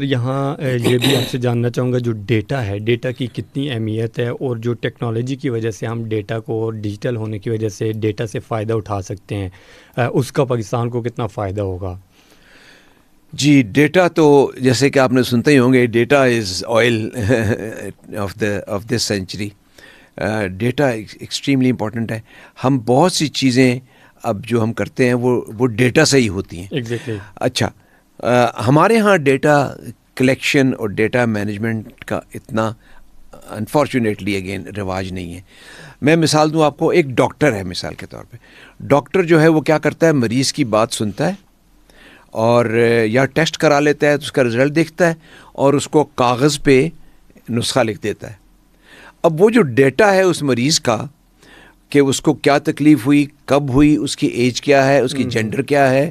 یہاں یہ بھی آپ سے جاننا چاہوں گا جو ڈیٹا ہے، ڈیٹا کی کتنی اہمیت ہے، اور جو ٹیکنالوجی کی وجہ سے ہم ڈیٹا کو، اور ڈیجیٹل ہونے کی وجہ سے ڈیٹا سے فائدہ اٹھا سکتے ہیں، اس کا پاکستان کو کتنا فائدہ ہوگا؟ جی، ڈیٹا تو جیسے کہ آپ نے سنتے ہی ہوں گے، data is Isle of this century. Data extremely important ہے. ہم بہت سی چیزیں اب جو ہم کرتے ہیں وہ ڈیٹا سے ہی ہوتی ہیں. ایگزیکٹلی. اچھا، ہمارے ہاں ڈیٹا کلیکشن اور ڈیٹا مینجمنٹ کا اتنا انفارچونیٹلی اگین رواج نہیں ہے. میں مثال دوں آپ کو، ایک ڈاکٹر ہے مثال کے طور پہ. ڈاکٹر جو ہے وہ کیا کرتا ہے، مریض کی بات سنتا ہے اور یا ٹیسٹ کرا لیتا ہے تو اس کا رزلٹ دیکھتا ہے اور اس کو کاغذ پہ نسخہ لکھ دیتا ہے. اب وہ جو ڈیٹا ہے اس مریض کا کہ اس کو کیا تکلیف ہوئی، کب ہوئی، اس کی ایج کیا ہے، اس کی جینڈر کیا ہے،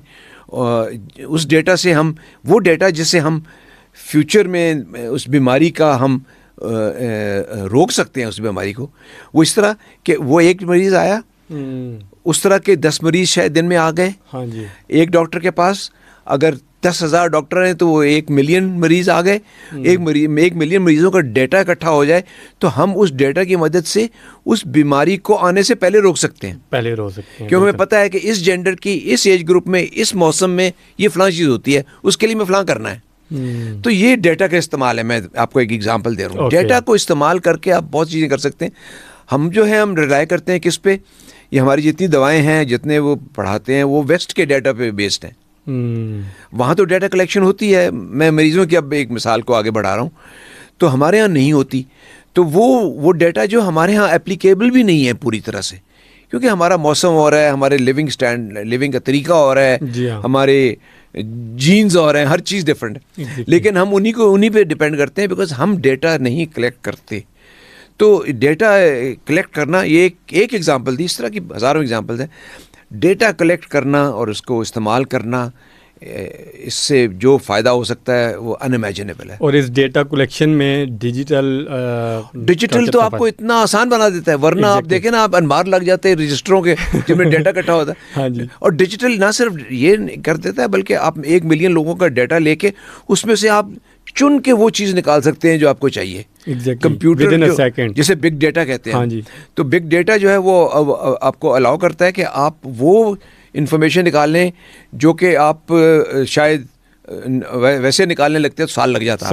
اس ڈیٹا سے ہم، وہ ڈیٹا جس سے ہم فیوچر میں اس بیماری کا ہم روک سکتے ہیں اس بیماری کو، وہ اس طرح کہ وہ ایک مریض آیا، اس طرح کے 10 مریض شاید دن میں آ گئے. ہاں جی. ایک ڈاکٹر کے پاس اگر 10,000 ڈاکٹر ہیں تو وہ 1 ملین مریض آ گئے. 1 ملین مریضوں کا ڈیٹا اکٹھا ہو جائے تو ہم اس ڈیٹا کی مدد سے اس بیماری کو آنے سے پہلے روک سکتے ہیں. پہلے روک سکتے ہیں، کیونکہ ہمیں پتہ ہے کہ اس جینڈر کی، اس ایج گروپ میں، اس موسم میں یہ فلاں چیز ہوتی ہے، اس کے لیے میں فلاں کرنا ہے. تو یہ ڈیٹا کا استعمال ہے. میں آپ کو ایک ایگزامپل دے رہا ہوں. ڈیٹا کو استعمال کر کے آپ بہت چیزیں کر سکتے ہیں. ہم جو ہے ہم ریلائی کرتے ہیں کس پہ؟ یہ ہماری جتنی دوائیں ہیں، جتنے وہ پڑھاتے ہیں، وہ ویسٹ کے ڈیٹا پہ بیسڈ ہیں. وہاں تو ڈیٹا کلیکشن ہوتی ہے. میں مریضوں کی اب ایک مثال کو آگے بڑھا رہا ہوں، تو ہمارے ہاں نہیں ہوتی. تو وہ ڈیٹا جو ہمارے ہاں اپلیکیبل بھی نہیں ہے پوری طرح سے، کیونکہ ہمارا موسم ہو رہا ہے، ہمارے لیونگ کا طریقہ ہو رہا ہے، ہمارے جینز ہو رہے ہیں، ہر چیز ڈفرینٹ ہے. لیکن ہم انہی پہ ڈپینڈ کرتے ہیں بیکاز ہم ڈیٹا نہیں کلیکٹ کرتے. تو ڈیٹا کلیکٹ کرنا، یہ ایک ایگزامپل دی، اس طرح کی ہزاروں ایگزامپلز ہیں. ڈیٹا کلیکٹ کرنا اور اس کو استعمال کرنا، اس سے جو فائدہ ہو سکتا ہے وہ ان امیجنیبل ہے. اور اس ڈیٹا کلیکشن میں ڈیجیٹل تو آپ کو اتنا آسان بنا دیتا ہے. ورنہ آپ دیکھیں نا، آپ انبار لگ جاتے ہیں رجسٹروں کے جن میں ڈیٹا اکٹھا ہوتا ہے. ہاں جی. اور ڈیجیٹل نہ صرف یہ کر دیتا ہے بلکہ آپ 1 ملین لوگوں کا ڈیٹا لے کے اس میں سے آپ چن کے وہ چیز نکال سکتے ہیں جو آپ کو چاہیے. کمپیوٹر جسے بگ ڈیٹا کہتے ہیں. ہاں جی. تو بگ ڈیٹا جو ہے وہ آپ کو الاؤ کرتا ہے کہ آپ وہ انفارمیشن نکال لیں جو کہ آپ شاید ویسے نکالنے لگتے ہیں تو سال لگ جاتا.